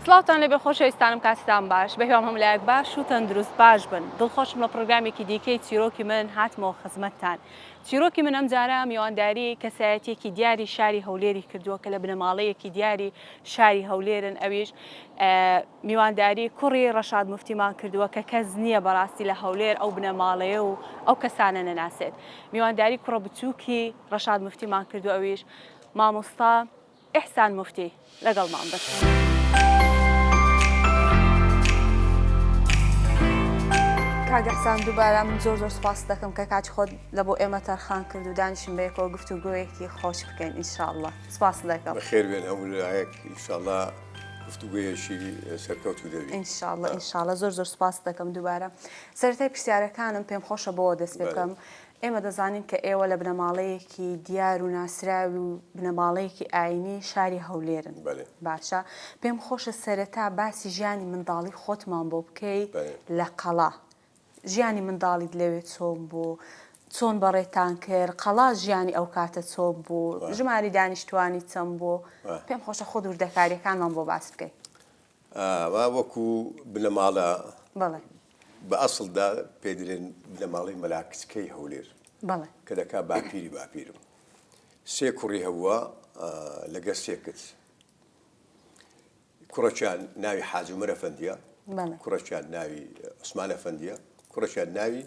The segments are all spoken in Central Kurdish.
سڵاوتان لەبێ خۆشەویستانم کاتتان باش بەهێوام هەمولایەک باش و تەندروست باش بن دڵخۆشم لە پرۆگرامێکی دیکەی چیرۆکی من هاتمەوە خزمەتتان چیرۆکی من ئەم جارە میوانداری کەسایەتێکی دیاری شاری هەولێری کردووە کە لە بنەماڵەیەکی دیاری شاری هەولێرن ئەویش میوانداری کوڕی ڕەشاد موفتیمان کردووە کە کەس نییە بەڕاستی لە هەولێر ئەو بنەماڵەیە و ئەو کەسانە نەناسێت میوانداری کوڕە بچووکی ڕەشاد موفتیمان کردو ئەویش مامۆستا ئیحسان موفتی لەگەڵمان بن. کاگەحسان دووبارە من زۆر سوپاس دەکەم کە کاتی خۆت لە بۆ ئێمە تەرخان کرد و دانیشم بەیەکەوە گفتوگۆیەکی خۆش بکەین ئینشاءالله سپاس دەکەم. بەخێر بێن هەمولایەک ئینشاءالله گفتوگۆیەکی سەرکەوتوو دەبێت. ئینشاءالله زۆر سپاس دەکەم دووبارە. سەرەتای پرسیارەکانم پێم خۆشە بۆەوە دەست پێ بکەم. ئێمە دەزانین کە ئێوە لە بنەماڵەیەکی دیار و ناسراوی و بنەماڵەیەکی ئاینی شاری هەولێرن. باشە پێم خۆشە سەرەتا باسی ژیانی منداڵی خۆتمان بۆ بکەی لە قەڵا. ژیانی منداڵیت لەوێ چۆن بوو چۆن بەڕێتان کرد قەڵا ژیانی ئەو کاتە چۆن بوو ژماری دانیشتوانی چەند بوو پێم خۆشە خۆ دووردەکاریەکانمان بۆ باس بکەیت. وەکو بنەماڵە بەڵێ بە ئەسڵدا پێدرێن بنەماڵی مەلاکچکەی هەولێر کە دەکا باپیرم سێ کوڕی هەبووە لەگەر سێ کچ کوڕەکیان ناوی حاجی عومەر ئەفەندیە کوڕەکیان ناوی عوسمان ئەفەندیە کوڕەکیان ناوی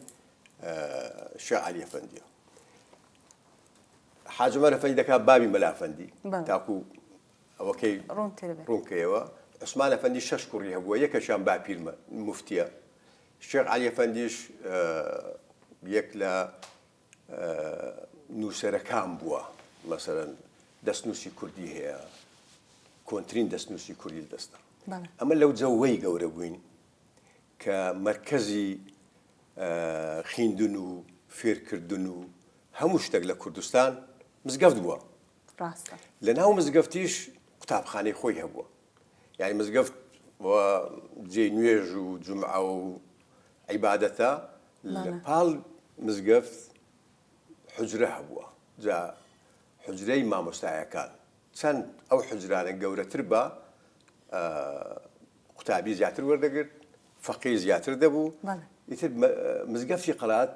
شێخ عەلی ئەفەندیە. حاجی عومەر ئەفەندی دەکا بابی مەلا ئەفەندی تاکو ئەوەکەی ڕوونکەیەوە. عوسمان ئەفەندی 6 کوڕی هەبووە یەکەشیان باپیر موفتیە. شێخ عەلی ئەفەندیش یەک لە نووسەرەکان بووە مەسەڵەن دەستنووسی کوردی هەیە کۆنترین دەستنووسی کوردی دەستە. ئەمە لەو جەوەی گەورە بووین کە مەرکەزی خوێندن و فێرکردن و هەموو شتێک لە کوردستان مزگەفت بووە. لە ناو مزگەفتیش قوتابخانەی خۆی هەبووە. یعنی مزگەفت جێی نوێژ و جومعە و عیبادەتە لە پاڵ مزگەفت حوجرە هەبووە. جا حوجرەی مامۆستایەکان چەند ئەو حوجرانە گەورەتر بە قوتابی زیاتر وەردەگرت فەقیه زیاتر دەبوو. ئیتر مزگەفتی قەڵات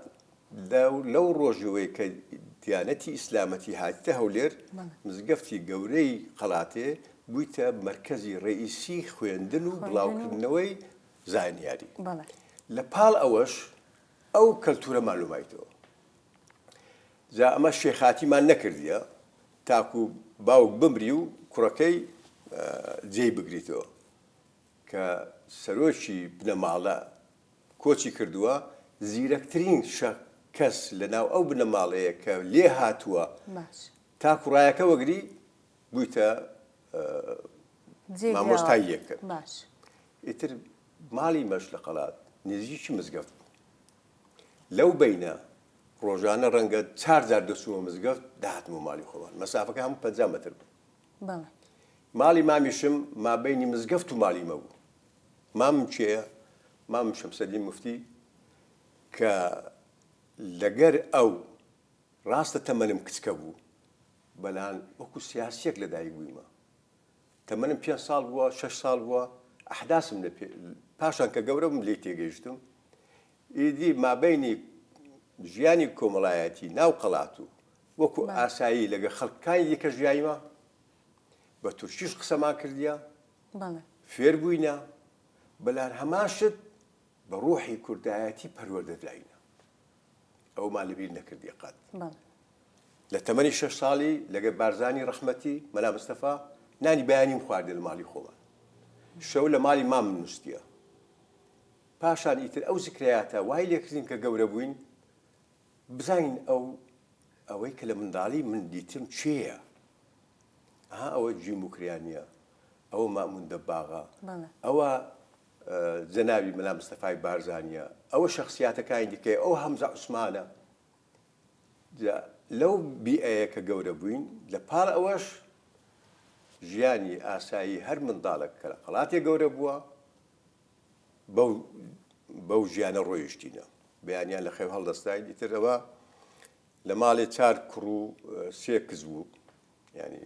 لەو ڕۆژەوەی کە دیانەتی ئیسلامەتی هاتیتە هەولێر مزگەفتی گەورەی قەڵاتێ بوویتە مەرکەزی ڕئیسی خوێندن و بڵاوکردنەوەی زانیاری. لە پاڵ ئەوەش ئەو کەلتورە مالومایتەوە. جا ئەمە شێخاتیمان نەکردیە تاکو باوک بمری و کوڕەکەی جێی بگریتەوە کە سەرۆکی بنەماڵە کۆچی کردووە زیرەکترین کەس لە ناو ئەو بنەماڵەیە کە لێ هاتووە تاکو ڕایەکە وەگری بوویتە مامۆستای یەکە. ئیتر ماڵی مەش لە قەڵات نزیکی مزگەفت بوو. لەو بەینە ڕۆژانە ڕەنگە 4 جار دەچوومە مزگەفت داهاتمە ماڵی خۆمان مەسافەکە هەموو 50 مەتر بوو. ماڵی مامیشم مابەینی مزگەفت و ماڵی مە بوو. مامم کێیە؟ مامم شەمسەدین موفتی کە لەگەر ئەو ڕاستە تەمەنم کچکە بوو بەلان وەکو سیاسیەک لەدایک بوویمە. تەمەنم 5 ساڵ بووە 6 ساڵ بووە ئەحداسم پاشان کە گەورە بووم لێی تێگەیشتم ئیدی مابەینی ژیانی کۆمەڵایەتی ناو قەڵات و وەکو ئاسایی لەگە خەڵکانی دیکە ژیایمە بە تورکیش قسەمان کردیە فێر بووینە بەلان هەماشت بە ڕۆحی کوردایەتی پەروەردەدراینە. ئەومان لەبیر نەکردی قەت. لە تەمەنی 6 ساڵی لەگە بارزانی ڕەحمەتی مەلا مستەفا نانی بەیانیم خواردە لە ماڵی خۆمان. شەو لە ماڵی مام نووسیە. پاشان ئیتر ئەو زیکرایاتە وای لێکردین کە گەورە بووین بزانین ئەوەی کە لە منداڵی من دیتم چێیە؟ ئەوە جیموکریانیە ئەوە مامون دەباغا ئەوە جەناوی مەلا مستەفای بارزانیە ئەوە شەخسیاتەکانی دیکەی ئەو هەمزە عوسمانە. لەو بیئەیە کە گەورە بووین لە پاڵ ئەوەش ژیانی ئاسایی هەر منداڵێک کە لە قەڵاتێ گەورە بووە بەو ژیانە ڕۆیشتینە بەیانیان لە خێو هەڵدەستای دیترەوە لە ماڵێ 4 کوڕ و 3 کز بوو. ینی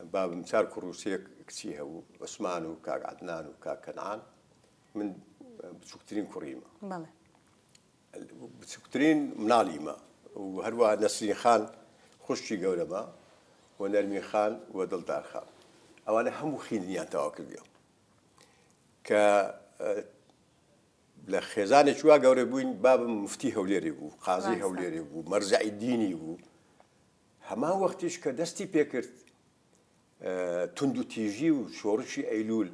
بابم چار کوڕوسێک کچی هەبوو عوسمان و کاک عەدنان و کاک کەنعان من بچووکترین کوڕیمە بەڵێ بچووکترین مناڵیمە و هەروەها نەسرین خان خوشکی گەورەمە و نەرمین خان و دڵدار خان ئەوانە هەموو خوێندنیان تەواو کردیەوە کە لە خێزانێکی وا گەورە بووین بابم مفتی هەولێرێ بوو قازی هەولێرێ بوو مەرجعی دینی بوو هەمان وەختیش کە دەستی پێکرد تند و تیژی و شۆڕشی ئەیلول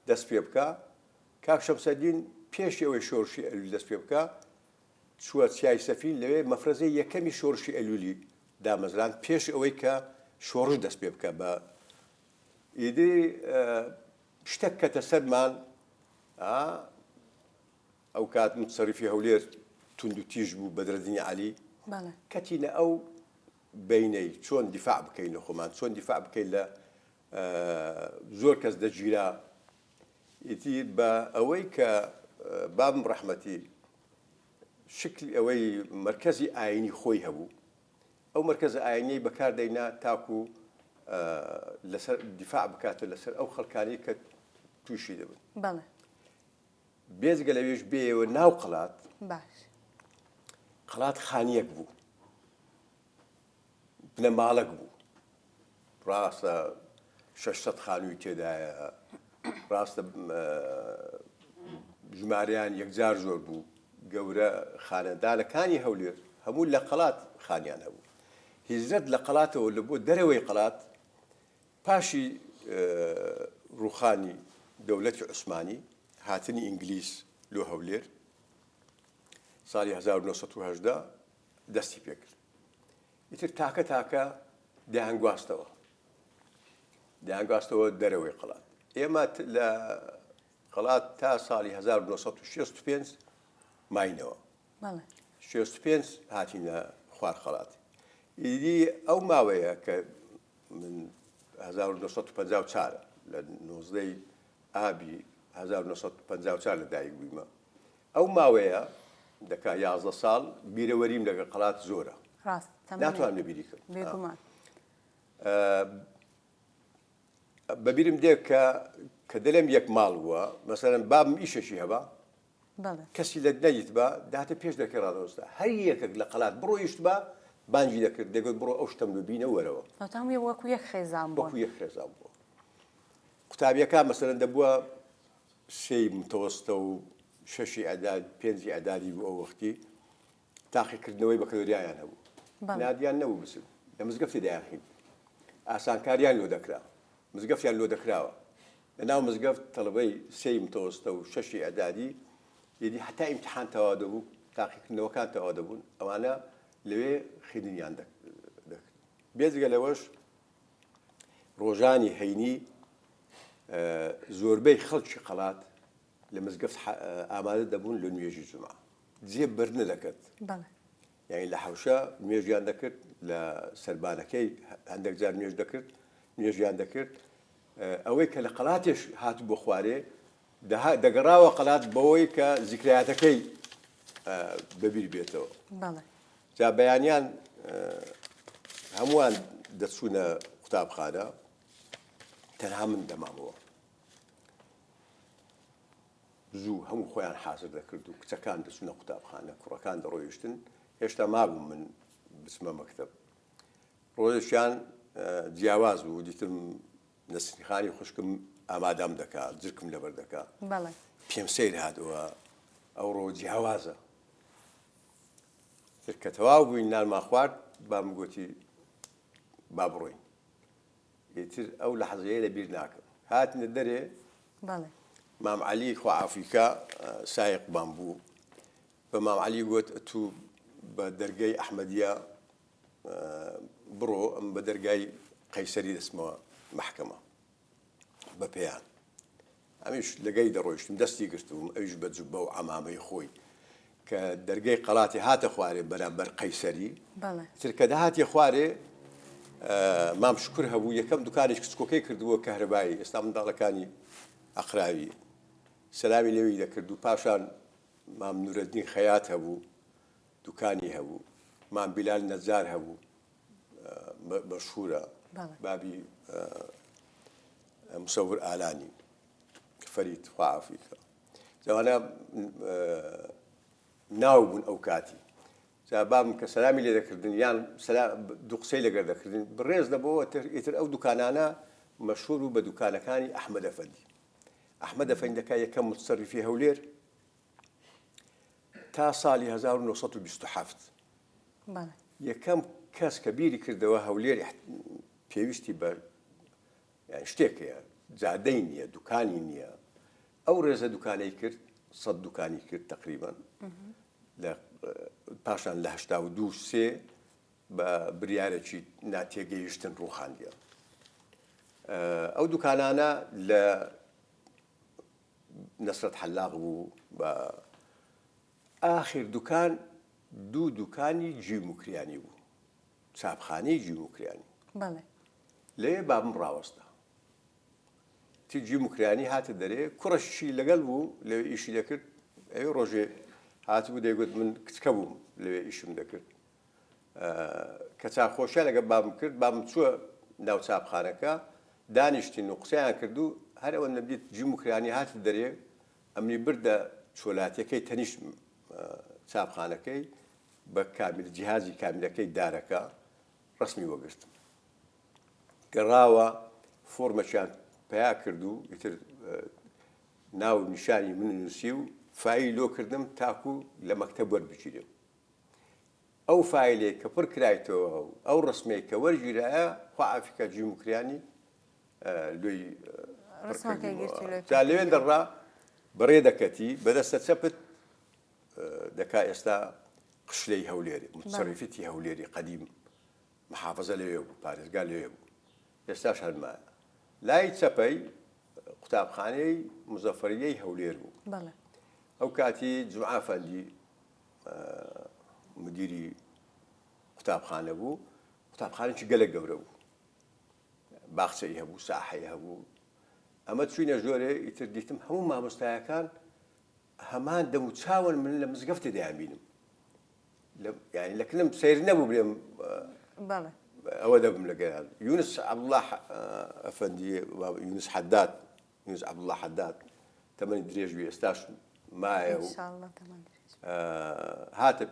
دەست پێ بکە کاک شەمسەدین پێش ئەوەی شۆڕشی ئەیلول دەست پێ بکە چووە چیای سەفین لەوێ مەفرەزەی یەکەمی شۆڕشی ئەیلولی دامەزران پێش ئەوەی کە شۆڕش دەست پێ بکە بە ئیدی شتێک کەتە سەرمان ئەو کات متصەریفی هەولێر تند و تیژ بوو بەدرەدینی عەلی کەتینە ئەو بینەی چۆن دیفاع بکەین لە خۆمان چۆن دیفاع بکەین لە زۆر کەس دەگیرا ئیتی بە ئەوەی کە بابم ڕەحمەتی شکلی ئەوەی مرکزی ئاینی خۆی هەبوو ئەو مرکزە ئاینیی بەکاردەینا تاکو لەسەر دیفاع بکاتە لەسەر ئەو خەڵکانی کە تووشی دەبن بێزگە لەوێش بێەوە ناو قەڵات قەڵات خانیەک بوو بنەماڵک بوو ڕاستە 600 خانووی تێدایە ڕاستە ژمارەیان یەکجار زۆر بوو گەورە خانەدانەکانی هەولێر هەموو لە قەڵات خانیان هەبوو هیزرەت لە قەڵاتەوە لە بۆ دەرەوەی قەڵات پاشی ڕووخانی دەوڵەتی عوسمانی هاتنی ئینگلیز لۆ هەولێر ساڵی 1970 دەستی پێکرد ئیتر تاکە دەیانگواستەوە دەرەوەی قەڵات ئێمە لە قەڵات تا ساڵی 1965 ماینەوە 65 هاتینە خوار خەڵاتی ئیدی ئەو ماوەیە کە من 1954 لە 19 ئابی 1954 لەدایک بوویمە ئەو ماوەیە دەکا 11 ساڵ بیرەوەریم لەگە قەڵات زۆرە ناتوانم لەبیری کرد بەبیرم دێ کە دلم یەک ماڵ بووە مەسەرەن بابم ئیشەشی هەبا کەسی لە نەیت بە داتە پێش دەکەی ڕادەوەستا هەر یەکێک لە قەڵات بڕۆیشت بە بانجی دەکرد دەگوت بڕۆ ئەو شتم ببینە وەرەوە وەکو یەک خێزان بووە قوتابیەکان مەسەرەن دەبووە سێی متەوەستە و شەشی ئەداد پێنجی ئەدادی بوو ئەو وەختی تاقیکردنەوەی بە کەلۆریایان هەبوو نادیان نەبوو بسن لە مزگەفتی دایانخین ئاسانکاریان لۆ دەکرا مزگەفتیان لۆ دەکراوە لەناو مزگەفت تەڵەبەی سێی متەوەستە و شەشی ئەدادی یدی هەتا ئیمتحان تەواو دەبوو تاقیکردنەوەکان تەواو دەبوون ئەوانە لەوێ خوێندنیان دەکرد بێجگە لەوەش ڕۆژانی هەینی زۆربەی خەڵکی قەڵات لە مزگەفت ئامادە دەبوون لە نوێژی جومعە جێ بەرنە دەکرد یعنی لە حەوشە نوێژیان دەکرد لە سەربانەکەی هەندێک جار نوێژیان دەکرد ئەوەی کە لە قەڵاتێش هاتوو بۆ خوارێ دەگەڕاوە قەڵات بەوەی کە زیکرایەتەکەی بەبیر بێتەوە جا بەیانیان هەمووان دەچوونە قوتابخانە تەنها من دەمامەوە زوو هەموو خۆیان حازر دەکرد و کچەکان دەچوونە قوتابخانە کوڕەکان دەڕۆیشتن هێشتا مابووم من بچمە مەکتەب ڕۆژێکیان جیاواز بوو دیتم نەسرینخانی خوشکم ئامادەم دەکات جرکم لەبەر دەکات پێم سەیر هاتەوە ئەو ڕۆ جیاوازە کە تەواو بووین نانمان خوارد بام گوتی با بڕۆین ئیتر ئەو لەحەزەیە لەبیر ناکەم هاتنە دەرێ مام عەلی خوعافیکە سایقمان بوو بە مام عەلی گوت تو بە دەرگای ئەحمەدیە بڕۆ ئەم بە دەرگای قەیسەری دەچمەوە مەحکەمە بە پێیان ئەمیش لەگەی دەڕۆیشتم دەستی گرتوم ئەویش بە جوبە و عەمامەی خۆی کە دەرگای قەڵاتی هاتە خوارێ بەرامبەر قەیسەری تر کە دەهاتی خوارێ مام شکر هەبوو یەکەم دوکانێک کچکۆکەی کردووە کەهرەبایی ئێستا منداڵەکانی ئەقراوی سەلامی لێوی دەکرد و پاشان مام نورەدین خەیات هەبوو دوکانی هەبوو مام بیلال نەجار هەبوو مەشهورە بابي مصور اعلاني فريد خوافيك زوانا ناوبون او كاتي بام كسلامي لي ذكردن يعني سلام دوقسي لي ذكردن بالريز دبو يتر او دكانانا مشهور بدكان كاني احمد افندي احمد افندي كاي كم متصرف في هولير تا صالي 1927 بله يكم كاس كبير كردوا هولير بيوستي با يعني شتيك يا زادين يا دكانين يا او رز دكاني كرد صد دكاني كرد تقريبا لا باشان ل 82 بريارتي ناتيجيشتن روحانيا او دكانانا ل نصرة حلاق بو آخر دكان دو دكاني جي مكرياني بو سابخاني جي مكرياني بله ليه باب مراوسته تيجي مكرياني هات الدري كرش شي لقلبه لو إيش ذكر أي روجي هات بده يقول من كتكبوم لو إيش مذكر كتاب خوشة لقى باب مكر باب متشو ناو سابخانك دانشتي نقصان كردو هذا وأنا بديت جي مكرياني هات الدري أمني برده شولاتي كي تنيش سابخانكي بكامل جهازي كامل كي دارك رسمي وقست قراوة فورمة شان بيا كردو يتر ناو نشاني من نسيو فايلو كردم تاكو لمكتب ورد بجيريو او فايلي كبر كرايتو او رسمي كورجي رأى خوافك جيمو كرياني لوي رسمك يجرتي لوي تالين درا بريدة كتي بدأ ستثبت دكا استا قشلي هوليري متصرفتي هوليري قديم محافظة ليو باريس قال ليو يستاش هالما لا يتسبي كتاب خاني مظفرية هوليرو بله أو كاتي جمعة فندي مديري كتاب خانة بو كتاب خانة شقلق جورو باخسة يهبو ساحة يهبو أما تشوين جوري يترديتم هم ما مستعكان همان دمو تساون من المزقفة داعمينهم يعني لكنهم سيرنا بو بلهم بله أودا بملقى يونس عبد الله أفندي يونس حداد يونس عبد الله حداد تمن دريج بيستاش معي إن شاء الله تمام هات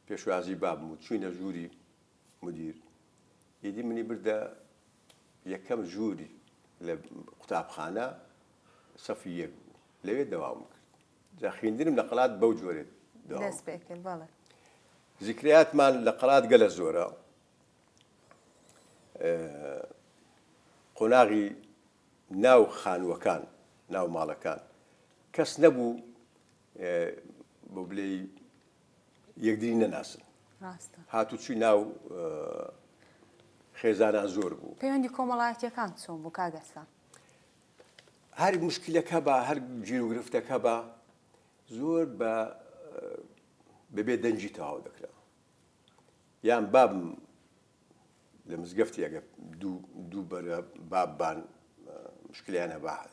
بيشوازي باب متشوين جوري مدير يدي مني بردا يكم جوري لكتاب خانة صفية ليه دوامك زاخيندين من نقلات بوجوري داس بيكل بله ذكريات مال لقرات قال الزورة قناغي ناو خان وكان ناو مالكان كس نبو ببلي يقدرين ناس راسته هاتو تشي ناو خيزانا زور بو پەیوەندی کۆمەڵایەتیەکان چۆن بوو کاگەسان هر مشكلة كبا هر جيرو غرفته كبا زور ببيت دنجي تاو دكلا يعني باب لمزقفتي يا دو باب بان مشكلة أنا بح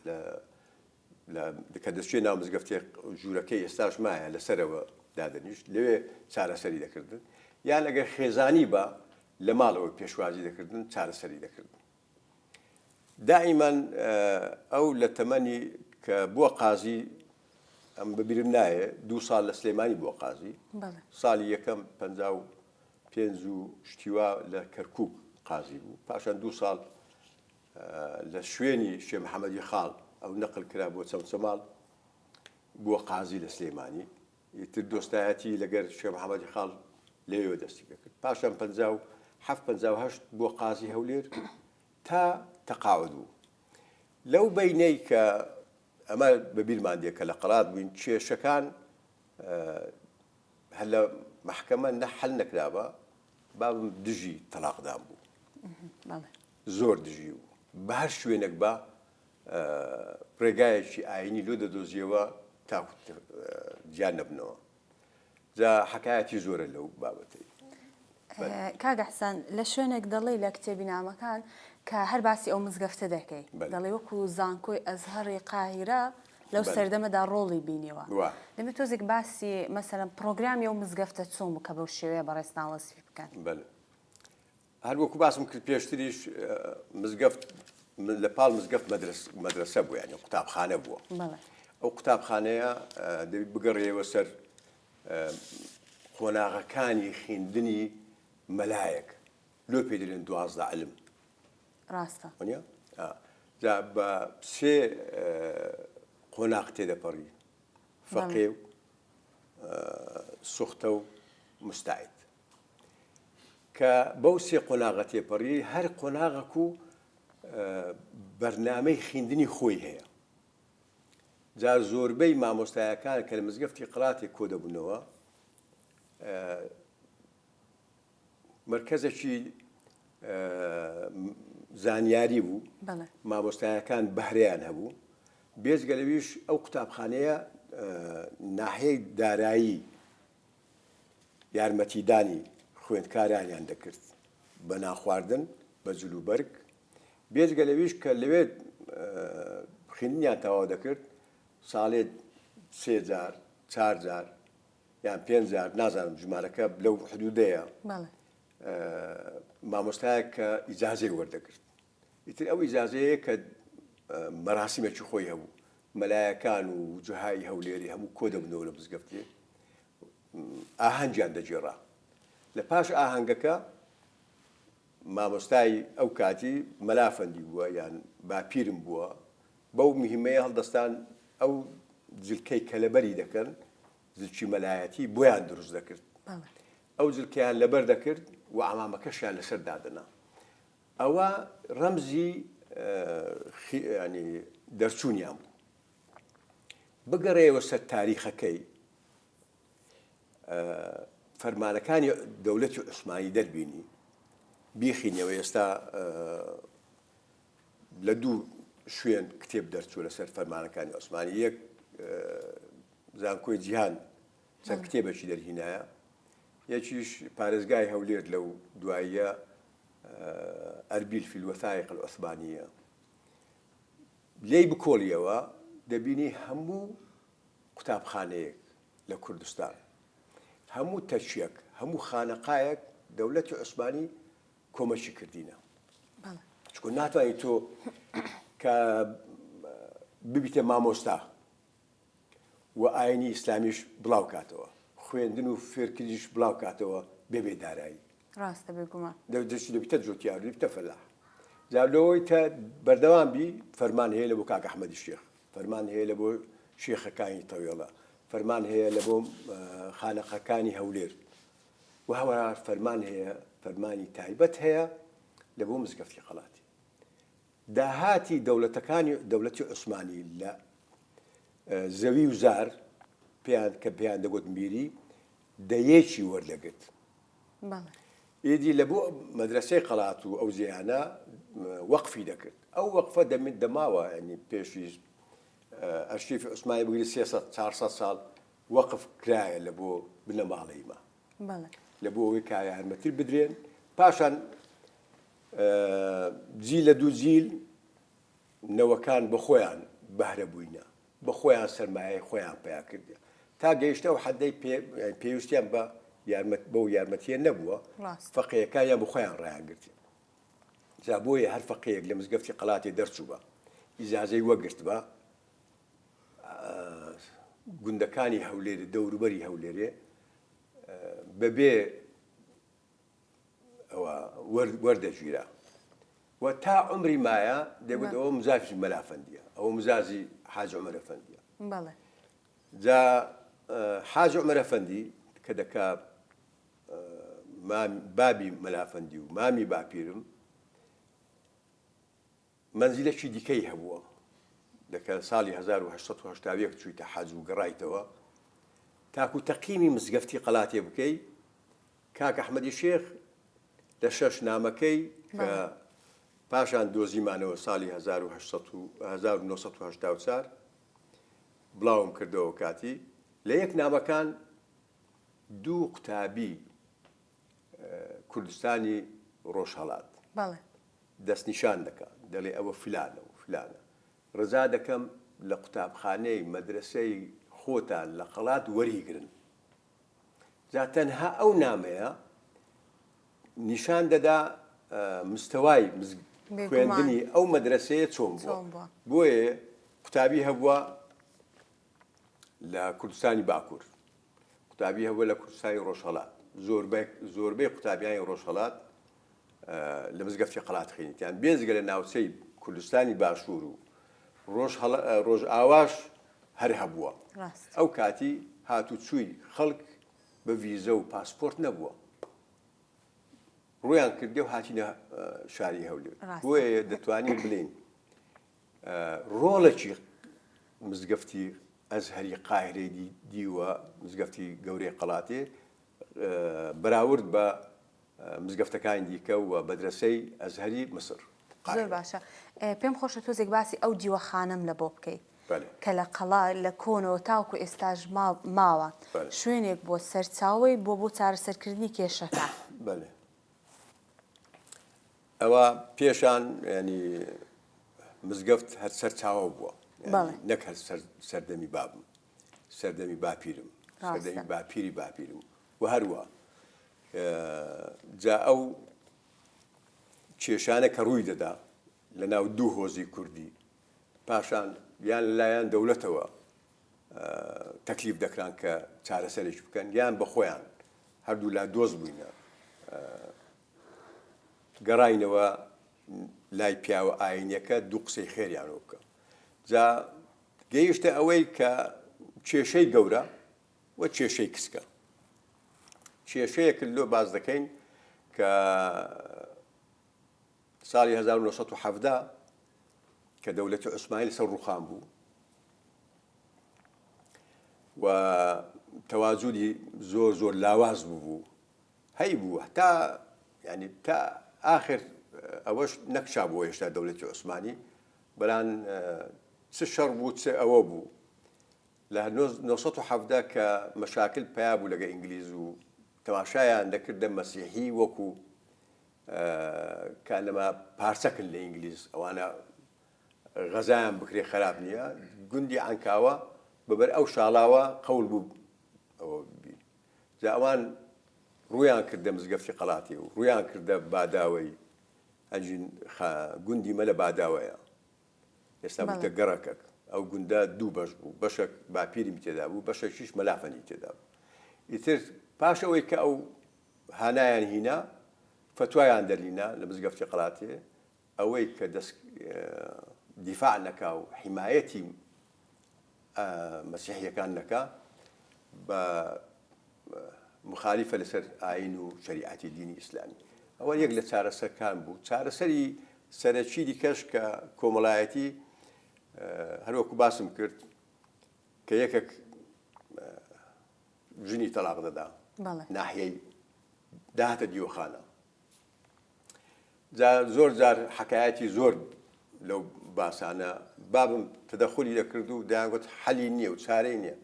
لا دكادسشي ناو مزقفتي جوركي استاش معي لسروا دادنيش ليه صار سري ذكردن يعني أجر خزاني با لمالو بيشوازي ذكردن صار سري ذكردن دائما أو لتمني كبوا قاضي أم ببرمناية 2 سال لسليماني بوا قاضي بله سالي يكم بنزاو بينزو شتوا لكركوك قاضي بو باشان 2 سال لشويني الشيخ محمد يخال أو نقل كلام وتسم سمال بوا قاضي لسليماني يتردوستاتي لقر الشيخ محمد يخال ليو دستي باشان بنزاو بنزاو هشت بوا قاضي هولير تا تقاعدوا لو بينيك أما ببيل ما عندك لقرات بين شيء شكان هلا محكمة نحلنا كلابا باب دجي طلاق دامبو زور دجيو بهش شوينك با برجاي شيء عيني لودا دوزيوا تاخد جانبنا ذا حكايتي زور لو بابتي کاگ حسن لە شوێنێک دەڵێ لە کتێبی نامەکان کە هەر باسی ئەو مزگەفتە دەکەی دەڵێ وەکو زانکۆی ئەزهەڕی قاهیرە لەو سەردەمەدا ڕۆڵی بینیوە لەمە تۆزێک باسی مەسەلەن پرۆگرامی ئەو مزگەفتە چۆن بوو کە بەو شێوەیە بەڕێستان وەسفی بکەن هەر وەکو باسم کرد پێشتریش مزگەفت لە پاڵ مزگەفت مەدرسە بوو، یعنی قوتابخانە بووە. ئەو قوتابخانەیە دەبێت بگەڕێەوە سەر قۆناغەکانی خوێندنی مەلایەک، لۆ پێ دەڵێن 12 علم. ڕاستە. جا بە سێ قۆناغ تێدەپەڕی: فەقێ و سوختە و مستعید. کە بەو سێ قۆناغە تێپەڕی، هەر قۆناغێک و بەرنامەی خوێندنی خۆی هەیە. جا زۆربەی مامۆستایەکان کە لە مزگەفتی قڵاتێک کۆ دەبوونەوە، مرکزێکی زانیاری بوو، مامۆستایەکان بەهرەیان هەبوو. بێجگە لەویش ئەو قوتابخانەیە ناحەیەی دارایی یارمەتیدانی خوێندکارانیان دەکرد بە ناخواردن، بە جلوبەرگ. بێجگە لەویش کە لەوێ خوێندنیان تەواو دەکرد، ساڵێ 3 جار 4 جار یان 5 جار، نازانم ژمارەکە لەو حدودەیە، مامۆستایە کە ئیجازەی وەردەگرت. ئیتر ئەو ئیجازەیە کە مەراسیمێکی خۆی هەبوو، مەلایەکان و جوهای هەولێری هەموو کۆ دەبنەوە لە مزگەفتێ، ئاهەنگیان دەجێڕا. لە پاش ئاهەنگەکە مامۆستای ئەو کاتی مەلافەندی بووە یان باپیرم بووە، بەو مهمەیە هەڵدەستان ئەو جلکەی کە لەبەری دەکەن، زلکی مەلایەتی بۆیان دروست دەکرد. ئەو جلکیان لەبەر دەکرد و ئامامەکەشیان لەسەر دادنا. ئەوە ڕەمزی ینی دەرچوونیان بوو. بگەڕێەوە سەر تاریخەکەی، فەرمانەکانی دەوڵەتی عوسمانی دەربینی، بیخینەوە. ئێستا لە دوو شوێن کتێب دەرچوو لەسەر فەرمانەکانی عوسمانی. یەک زانکۆی جیهان چەند کتێبێکی دەرهینایە، یەکیش پارێزگای هەولێر لەو دواییە ئەربیل فی الوەثائق العوسمانیە. لێی بکۆڵیەوە دەبینی هەموو قوتابخانەیەک لە کوردستان، هەموو تەچیەک، هەموو خانەقایەک دەوڵەتی عوسمانی کۆمەکی کردینە. چکۆ ناتوانیت تۆ کە ببیتە مامۆستا و ئاینی ئیسلامیش بڵاو کاتەوە، خوێندن و فێرکردیش بڵاو کاتەوە بێبێ دارایی. ڕاستە بێگومان. دەبیتە جوتیار، دەبیتە فەلاح. جا لەوەی کە بەردەوام بی، فەرمان هەیە لە بۆ کاک ئەحمەدی شێخ، فەرمان هەیە لە بۆ شێخەکانی تەوێڵە، فەرمان هەیە لە بۆ خانەقەکانی هەولێر، و هەوەها فەرمان هەیە، فەرمانی تایبەت هەیە لە بۆ مزگەفتی قەڵاتی. داهاتی دەوڵەتی عوسمانی لە زەوی و زار کە پێیان دەگوت میری، دەیەکی وەردەگرت. ئیدی لە بۆ مەدرسەی قەڵات و ئەو زیانە وەقفی دەکرد. ئەو وەقفە دەماوە، ینی پێشی ئەرشیفی عوسمانی بگری 300-400 ساڵ وەقف کرایە لە بۆ بنەماڵەیما، لە بۆ ئەوەی کە یارمەتیر بدرێن. پاشان جیل لە دوو جیل نەوەکان بە خۆیان بەهرە بووینە، بە خۆیان سەرمایەی خۆیان پیا کردی، تا گەیشتە و حەدەی پێویستیان بەو یارمەتیە نەبووە، فەقێیەکانیان بە خۆیان ڕایانگرتی. جا بۆیە هەر فەقێیەک لە مزگەفتی قەڵاتی دەرچوو بە ئیجازەی وەگرت بە، گوندەکانی هەولێر، دەوروبەری هەولێرێ بەبێ ئەوە وەردەگیرا، و تا عمری مایە دەگوت ئەوە مزافی مەلافەندیە، ئەوە مزازی حاج عومەر ئەفەندیە. جا حاج عومەر ئەفەندی کە دەکا بابی مەلافەندی و مامی باپیرم، مەنزیلەکی دیکەی هەبووە. دەکە ساڵی 1881 چوویتە حەج و گەڕایتەوە، تاکو تەقیمی مزگەفتی قەڵاتێ بکەی. کاک ئەحمەدی شێخ لە 6 نامەکەی کە پاشان دۆزیمانەوە ساڵی 1984 بڵاوم کردەوە کاتی، لە یەک نامەکان دوو قوتابی کوردستانی ڕۆژهەڵات دەستنیشان دەکات، دەڵێ ئەوە فلانە و فلانە، ڕزا دەکەم لە قوتابخانەی مەدرسەی خۆتان لە قەڵات وەریگرن. جا تەنها ئەو نامەیە نیشان دەدا مستەوای بێگومان. خوێندنی ئەو مەدرسەیە چۆن بووە بۆیە قوتابی هەبووە لە کوردستانی باکوور قوتابی هەبووە لە کوردستانی ڕۆژهەڵات زۆربەی قوتابیانی ڕۆژهەڵات لە مزگەفتی قەڵات خوێنیتیان بێزگە لە ناوچەی کوردستانی باشوور و ڕۆژ ئاواش هەر هەبووە ئەو کاتی هاتوچووی خەڵک بە ڤیزە و پاسپۆرت نەبووە ڕویان کردێ و هاتینە شاری هەولێر بۆیە دەتوانین بڵین ڕۆڵێکی مزگەفتی ئەزهەری قاهرەی دیوە مزگەفتی گەورەی قەڵاتێ بەراورد بە مزگەفتەکانی دیکە و مەدرسەی ئەزهەری مسر زۆر باشە پێم خۆشە تۆزێک باسی ئەو دیوەخانەم لە بۆ بکەیت کە لە قەڵا لە کۆنەوە تاوکو ئێستاژ ماوە شوێنێک بۆ سەرچاوی بۆ چارەسەرکردنی کێشەکە بەێ ئەوە پێشان ینی مزگەفت هەر سەرچاوە بووە نەک هەر سەردەمی بابم سەردەمی باپیرم سەردەمی باپیرم و هەروە جا ئەو کێشانە کە ڕووی دەدا لە ناو دوو هۆزی کوردی پاشان یان لەلایەن دەوڵەتەوە تەکلیف دەکران کە چارەسەرێک بکەن یان بە خۆیان هەردوو لا دۆست بووینە گەڕاینەوە لای پیاوە ئاینیەکە دوو قسەی خێریانەوە بکە جا گەیشتە ئەوەی کە کێشەی گەورە و کێشەی کچکە کێشەیەک لۆ باز دەکەین کە ساڵی 1970 کە دەوڵەتی عوسمانی لەسەر ڕووخان بوو و تەواجودی زۆر لاواز بوو هەی بوو هەتا ینی تا ئاخر ئەوەش نەکشا بۆ هێشتا دەوڵەتی عوسمانی بەلان چ شەڕ بوو چ ئەوە بوو لە 1970 کە مەشاکل پیا بوو لەگە ئینگلیز و تەماشایان دەکردە مەسیحی وەکو کانەما پارچەکن لە ئینگلیز ئەوانە غەزایان بکرێ خراپ نییە گوندی عەنکاوە بەبەر ئەو شاڵاوە قەول بوو ئەوە جا ئەوان ڕویان کردە مزگەفتی قەڵاتی و ڕویان کردە باداوەی ئەنجین گوندی مە لە باداوەیە ئێستا بووتە گەڕەکەک ئەو گوندە دوو بەش بوو بەشێک باپیرمی تێدا بوو بەشێکیش مەلافەنی تێدا بوو ئیتر پاش ئەوەی کە ئەو هانایان هینا فتوایان دەرلینا لە مزگەفتی قەڵاتێ ئەوەی کە دەست دیفاع نەکا و حیمایەتی مەسیحیەکان نەکا بە مخالیفە لەسەر ئاین و شەریعەتی دینی ئیسلامی ئەوە یەک لە چارەسەرکان بوو چارەسەری سەرەکی دیکەش کە کۆمەڵایەتی هەروەکو باسم کرد کە یەکێک ژنی تەلاق دەدا ناحیەی داهاتە دیوەخانە زۆر جار حەکایەتی زۆر لەو باسانە بابم تەدەخولی دەکرد و دەیانگوت حەلی نییە و چارەی نییە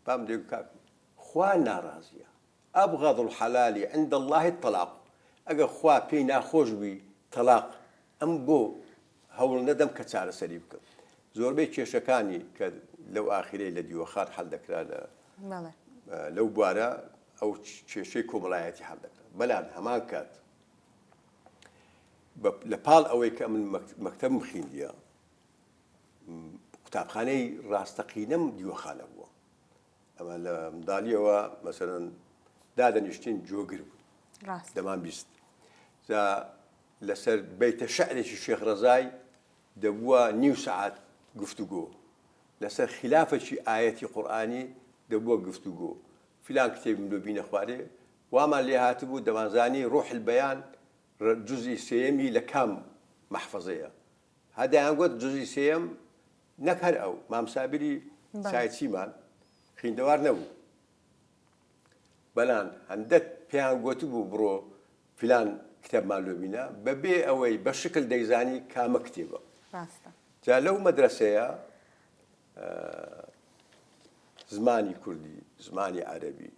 بام دێ کاک خوا ناڕازیە ئەبغەض الحەلال عند الله الطلاق ئەگە خوا پێی ناخۆش بووی تەلاق ئەم بۆ هەوڵ نەدەم کە چارەسەری بکەم زۆربەی کێشەکانی کە لەو ئاخرەی لە دیوەخان هەڵ دەکرا لەو بوارە ئەو کێشەی کۆمەڵایەتی هەڵ دەکرا بەلان هەمان کات لە پاڵ ئەوەی کە من مەکتەبم خوێندیە قوتابخانەی ڕاستەقینەم دیوەخانە بووە ئەمە لە منداڵیەوە مەسەرەن دادەنیشتین جۆگر بوو دەمان بیست جا لەسەر بەیتە شەعرێکی شێخ ڕەزای دەبووە نیو سەعات گفتوگۆ لەسەر خلافەکی ئایەتی قورئانی دەبووە گفتوگۆ فلان کتێبم لۆ بینە خوارێ وامان لێ هاتبوو دەمانزانی ڕۆح البەیان جزئی سێیەمی لە کام مەحفەزەیە هەدایان گوت جزئی سێیەم نەک هەر ئەو مامسابری سایچیمان خوێندەوار نەبوو بەلان هەندێک پێیان گوتبوو بڕۆ فلان کتێبمان لۆ بینە بەبێ ئەوەی بە شکل دەیزانی کامە کتێبە جا لەو مەدرسەیە زمانی کوردی زمانی عەرەبی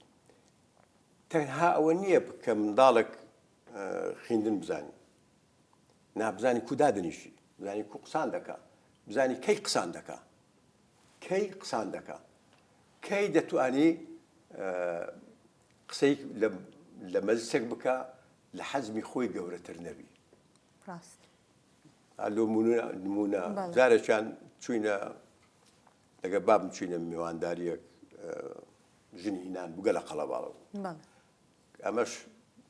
تەنها ئەوە نییە کە منداڵێک خوێندن بزانی نابزانی کو دادنیشی بزانی کو قسان دەکا بزانی کەی قسان دەکا کەی دەتوانی قسەی لە مەجلسێک بکە لە حەزمی خۆی گەورەتر نەبی ڕاست هەلو نمونە جارێکیان چوینە لەگە بابم چوینە میوانداریەک ژنی هینان بووگە لە قەڵەباڵەوە ئەمەش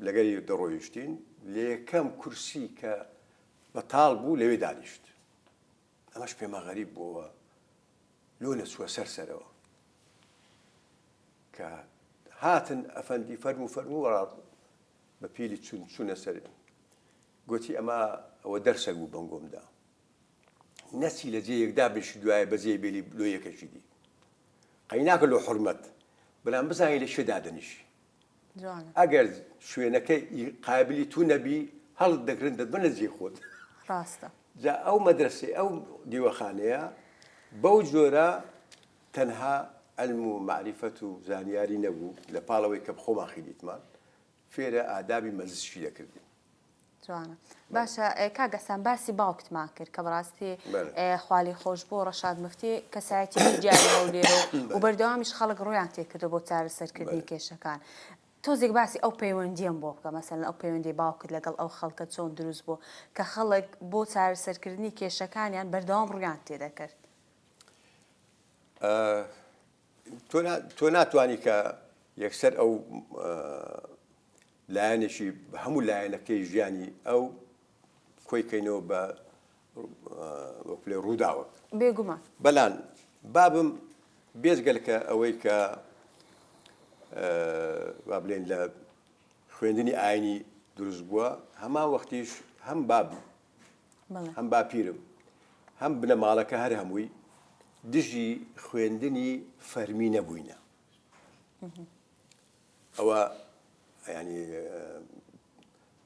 لەگەری دەڕۆیشتین لە یەکەم کورسی کە بەتاڵ بوو لەوێ دانیشت ئەمەش پێمە غەریب بووە لۆ نەچووە سەرسەرەوە کە هاتن ئەفەندی فەرموو وەڕا بە پیلی چوونە سەر گوتی ئەمە ئەوە دەرسەک بوو بەنگۆمدا نەچی لە جێ یەکدا بشی دوایە بەجێ بێلی لۆ یەکەشی دی قەیناکە لۆ حورمەت بەڵام بزانانی لە شوێدا دەنیشی ئەگەر شوێنەکەی قابلی تو نەبی هەڵ دەگرن دەبنە جێ خۆت ڕاستە جا ئەو مەدرسێ ئەو دیوەخانەیە بەو جۆرە تەنها علم و معریفەت و زانیاری نەبوو لە پاڵەوەی کە بخۆمان خیلیتمان فێرە ئادابی مەزشی دەکردین جوانە باشە کاگەسان باسی باوکتمان کرد کە بەڕاستی خوالی خۆش بۆ ڕەشاد مفتی کەسایەتی دیاری هەولێرە و بەردەوامیش خەڵک ڕۆیان تێکردو بۆ چارەسەرکردنی کێشەکان تۆزێک باسی ئەو پەیوەندیان بۆ بکە مەسەن ئەو پەیوەندی باوکت لەگەڵ ئەو خەڵکە چۆن دروست بوو کە خەڵک بۆ چارەسەرکردنی کێشەکانیان بەردەوام ڕویان تێدەکرد تۆ ناتوانی کە یەکسەر ئەو لایەنێکی هەموو لایەنەکەی ژیانی ئەو کۆیکەینەوە بە وەکولێ ڕووداوە بێگومان بەلان بابم بێزگەلکە ئەوەی کە با بڵێن لە خوێندنی ئاینی دروست بووە هەما وەختیش هەم بابم هەم باپیرم هەم بنەماڵەکە هەر هەمووی دژی خوێندنی فەرمی نەبووینە ئەوە ینی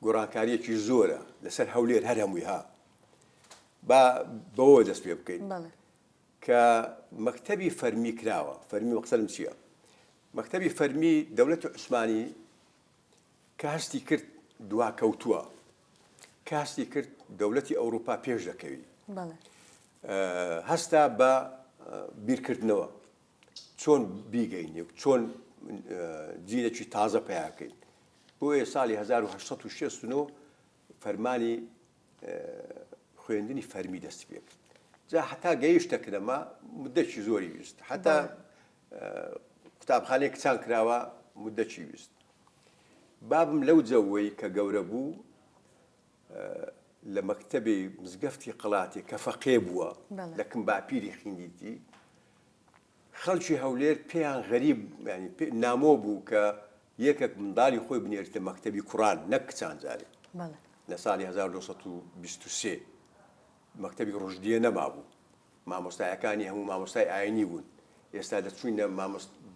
گۆڕانکاریەکی زۆرە لەسەر هەولێر هەر هەمووی ها با بەوە دەست پێ بکەین کە مەکتەبی فەرمی کراوە فەرمی مەقسەدم چییە مەکتەبی فەرمی دەوڵەتی عوسمانی کە هەستی کرد دواکەوتووە کە هەستی کرد دەوڵەتی ئەوروپا پێش دەکەوی هەستا بە بیرکردنەوە چۆن بیگەینێ چۆن جیلێکی تازە پیاکەین بۆیە ساڵی 1969 فەرمانی خوێندنی فەرمی دەستی پێ کرد جا حتا گەیشتەکەمە مدەکی زۆری ویست حتا قوتابخانەی کچان کراوە مدەکی ویست بابم لەو جەوەی کە گەورە بوو لە مەکتەبی مزگەفتی قڵاتی کە فەقێ بووە لەکم باپیری خوێندیتی خەڵکی هەولێر پێیان غەریب نامۆ بوو کە یەکێک منداڵی خۆی بنێرتە مەکتەبی کوڕان نەک کچان جارێ لە ساڵی 1923 مەکتەبی ڕۆژدیە نەما بوو مامۆستایەکانی هەموو مامۆستای ئاینی بوون ئێستا دەچوینە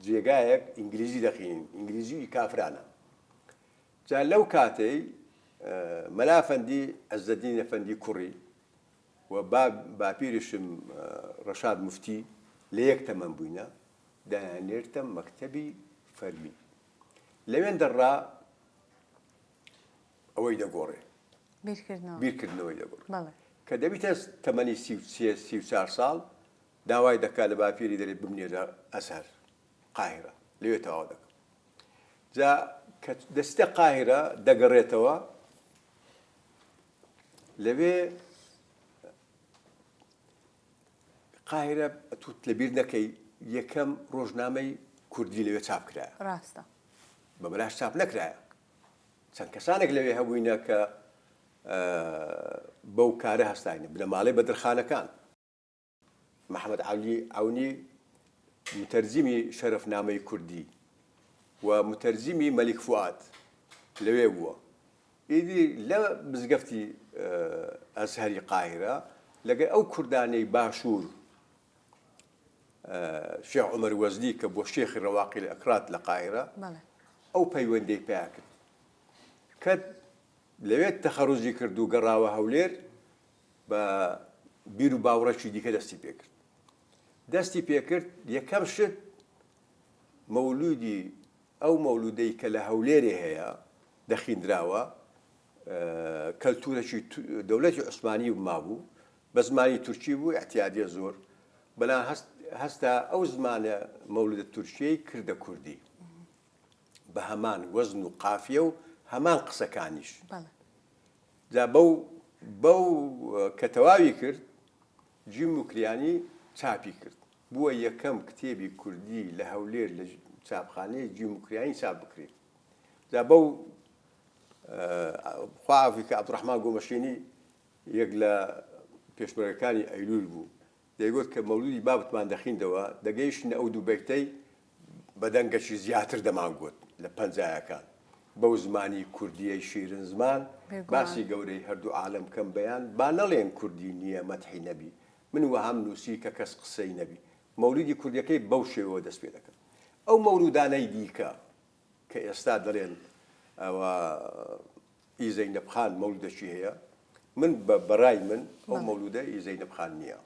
جێگایەک ئینگلیزی دەخینین ئینگلیزی کافرانە جا لەو کاتەی مەلا ئەفەندی عەزەدین ئەفەندی کوڕی و باپیرشم ڕەشاد مفتی لە یەک تەمەن بووینە دایانێرتە مەکتەبی فەرمی لەوێن دەڕا ئەوەی دەگۆڕێ بیرکردنەوەی دەگۆڕێ کە دەبیتە تەمەنی 34 ساڵ داوای دەکات لە باپیری دەرێت بمنێرە ئەزهەر قاهرە لەوێ تەواو دەکەم جا کە دەستە قاهرە دەگەڕێتەوە لەوێ قاهرە توت لەبیر نەکەی یەکەم ڕۆژنامەی کوردی لەوێ چاپ کرایە ڕاستە بە بەلاش چاپ نەکرایە چەند کەسانێک لەوێ هەبووینە کە بەو کارە هەستاینە بنەماڵەی بەدرخانەکان محەممەد عەلی عەونی متەرجیمی شەرەفنامەی کوردی و متەرجیمی مەلیک فواد لەوێ بووە ئیدی لە مزگەفتی ئەزهەری قاهرە لەگەڵ ئەو کوردانەی باشوور شێخ عومەر وەزنی کە بۆ شێخی ڕەواقی ئەکرات لە قاهرە ئەو پەیوەندەی پیا کرد کە لەوێت تەخەڕوجی کرد و گەڕاوە هەولێر بە بیر و باوڕەکی دیکە دەستی پێ کرد دەستی پێکرد یەکەم شت مەولودی ئەو مەولودەی کە لە هەولێرێ هەیە دەخیندراوە کەلتورەکی دەوڵەتی عوسمانی مابوو بە زمانی تورکی بوو احتیاجیە زۆر بەڵام هەستا ئەو زمانە مەولودە تورکیەی کردە کوردی بە هەمان وەزن و قافیە و هەمان قسەکانیش جا بەو بەو کە تەواوی کرد جیم وکریانی چاپی کرد بووە یەکەم کتێبی کوردی لە هەولێر لە چاپخانەی جیم وکریانی چاپ بکرێت جا بەو خواوی کە عەبدوڕەحمان گۆمەشێنی یەک لە پێشمەرگەکانی ئەیلول بوو دەیگوت کە مەولودی بابتمان دەخیندەوە دەگەیشتنە ئەو دوو بەیتەی بەدەنگەشی زیاتر دەمانگوت لە پەنجایەکان بەو زمانی کوردیەی شیرن زمان باسی گەورەی هەردوو عالەم کەم بەیان با نەڵێن کوردی نییە مەدحی نەبی من وەهام نووسی کە کەس قسەی نەبی مەولودی کوردیەکەی بەو شێوەوە دەست پێ دەکەن ئەو مەولودانەی دیکە کە ئێستا دەڵێن ئەوە ئی زەینەبخان مەولودەشی هەیە من بەڕای من ئەو مەولودە ئی زەینەبخان نییە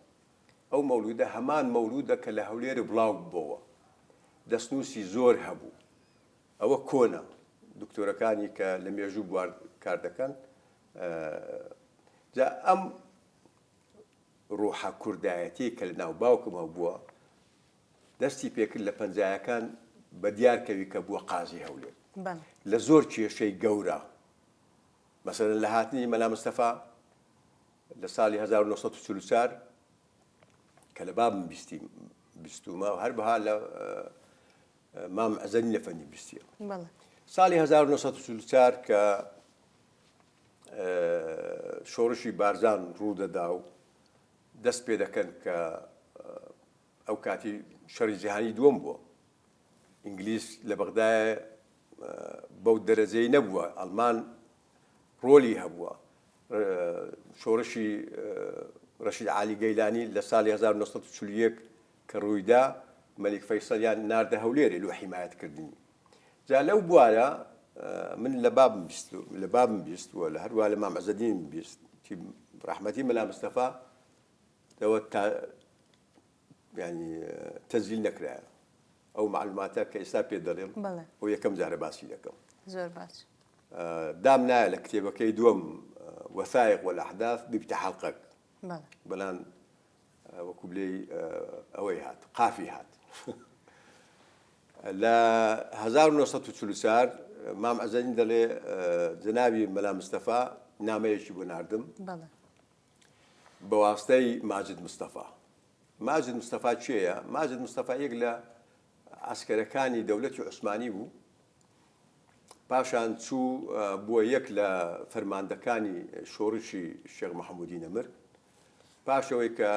ئەو مەولودە هەمان مەولودە کە لە هەولێرە بڵاو بووە دەستنووسی زۆر هەبوو ئەوە کۆنە دکتۆرەکانی کە لە مێژوو بوار کار دەکەن جا ئەم ڕۆحە کوردایەتی کە لە ناو باوکمەوە بووە دەستی پێکرد لە پەنجایەکان بە دیارکەوی کە بووە قازی هەولێر لە زۆر کێشەی گەورە مەسەلەن لە هاتنی مەلا مستەفا لە ساڵی 1940 کە لە بابم بیستومە و هەروەها لە مام عەزەلی لەفەنی بیستیە ساڵی 1940 کە شۆڕشی بارزان ڕوودەدا و دەست پێ دەکەن کە ئەو کاتی شەڕی جیهانی دووەم بووە ئینگلیز لە بەغدایە بەو دەرەجەی نەبووە ئەڵمان ڕۆلی هەبووە شۆڕشی ڕەشید عالی گەیلانی لە ساڵی 1940 کە ڕوویدا مەلیک فەیسەڵیان ناردە هەولێرێ لۆ حیمایەتکردنی جا لەو بوارە من لە بابم بیستووە لە هەروە لە مام عەزەدین بیست ڕەحمەتی مەلا مستەفا دەوە ینی تەزیل نەکرایە ئەو معلوماتە کە ئێستا پێ دەڵێم ئەو یەکەم جارە باسی دەکەم زۆر باش دام نایە لە کتێبەکەی دووەم وەثائق والأحداث ببتە حەڵقەک بەڵام وەکو بلێی ئەوەی هات قافی هات لە 1940 مام عەزەدین دەڵێ جەنابی مەلا مستەفا نامەیەکی بۆ ناردم بە واستەی ماجد مستەفا ماجد مستەفا چێیە؟ ماجد مستەفا یەک لە عەسکەرەکانی دەوڵەتی عوسمانی بوو پاشان چوو بووە یەک لە فەرماندەکانی شۆڕشی شێخ مەحەموودی نەمر پاشەوەی کە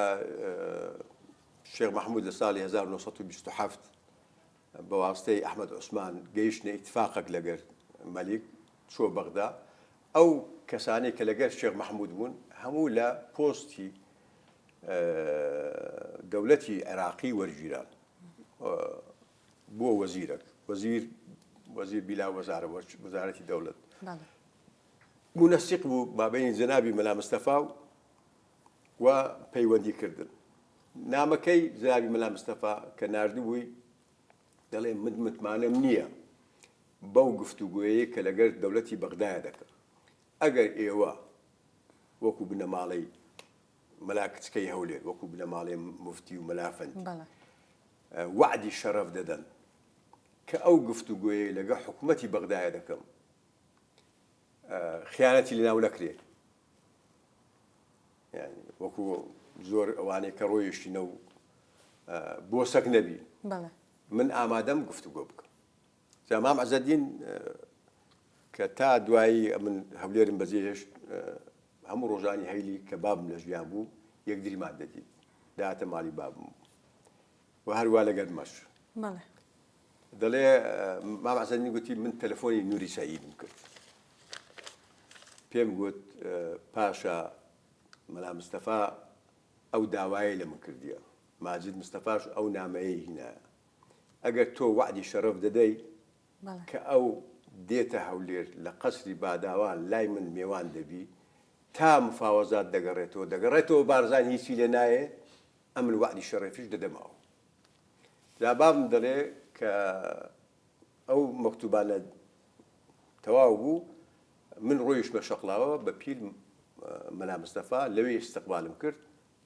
شێخ مەحەموود لە ساڵی 1927 بە واستەی ئەحمەد عوسمان گەیشتنە ئیتفاقێک لەگەر مەلیک چووە بەغدا ئەو کەسانەی کە لەگەر شێخ مەحەموود بوون هەموو لە پۆستی دەوڵەتی عێراقی وەرگیران بووە وەزیرێک وەزیر بیلا وەزارەتی دەوڵەت مونەسیق بوو مابەینی جەنابی مەلا مستەفا و پەیوەندیکردن نامەکەی جەنابی مەلا مستەفا کە ناردبووی دەڵێ متمانەم نییە بەو گفتوگویەیە کە لەگەر دەوڵەتی بەغدایە دەکەم ئەگەر ئێوە وەکو بنەماڵەی مەلا کچکەی هەولێر وەکو بنەماڵەی موفتی و مەلا فەند وعدی شەرەف دەدەن کە ئەو گفتوگویەی لەگەڵ حکوومەتی بەغدایە دەکەم خیانەتی لەناو نەکرێ یعنی وەکو زۆر ئەوانەی کە ڕۆیشتینە و بۆ سەگ نەبی من ئامادەم گفتوگۆ بکەم جا مام عەزەدین کە تا دوایی من هەولێرم بەجێهێشت هەموو ڕۆژانی هەیلی کە بابم لە ژیان بوو یەکدریمان دەدید داهاتە ماڵی بابم و هەروە لەگەرمەش دەڵێ مام عەزەدین گوتی من تەلەفۆنی نووری سەعیدم کرد پێم گوت پاشا مەلا مستەفا ئەو داوایە لە من کردیە ماجد مستەفاش ئەو نامەیەی هینایە ئەگەر تۆ وعدی شەرەف دەدەی کە ئەو دێتە هەولێر لە قەسری باداوان لای من میێوان دەبی تا مفاوەزات دەگەڕێتەوە بارزان هیچی لێ نایە ئەمن وعدی شەرەفیش دەدەمەوە جا بابم دەڵێ کە ئەو مەکتوبانە تەواو بوو من ڕۆیشمە شەقڵاوە بە پیر مەلا مستەفا لەوێ استقبالم کرد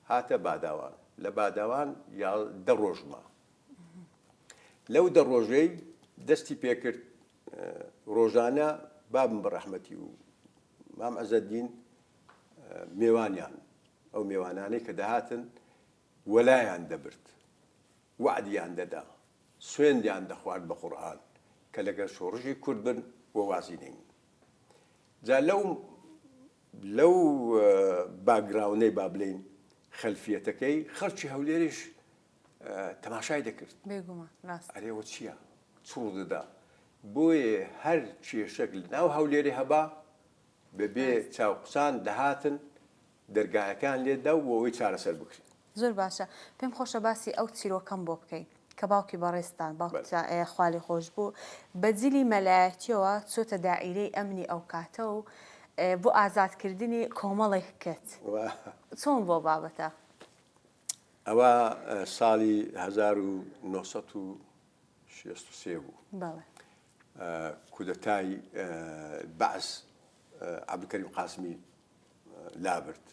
هاتە باداوان لە باداوان دە ڕۆژمە لەو دە ڕۆژەی دەستی پێکرد ڕۆژانە بابم بە ڕەحمەتی و مام عەزەدین میوانیان ئەو میوانانەی کە دەهاتن وەلایان دەبرد وعدیان دەدا سوێندیان دەخوارد بە قورئان کە لەگەڵ شۆڕژی کورد بن بۆ وازی نین جا لەو باگراونەی با بڵێین خەلفیەتەکەی خەڵکی هەولێریش تەماشای دەکرد بێگومان ڕاست ئەرێوە چییە چوڕ دەدا بۆیە هەر کێشەک ناو هەولێری هەبا بەبێ چاوقسان دەهاتن دەرگایەکان لێدا و ئەوەی چارەسەر بکرێت زۆر باشە پێم خۆشە باسی ئەو چیرۆکەم بۆ بکەین کە باوکی بەڕێستان باوکی خوالی خۆش بوو بەجلی مەلایەتیەوە چۆتە دائیرەی ئەمنی ئەو کاتە و بۆ ئازادکردنی کۆمەڵێک کرد چۆن بۆ بابەتە ئەوە ساڵی 1963 بوو بەڵێ کودەتای بەعس عەبدولکەریم قاسمی لابرد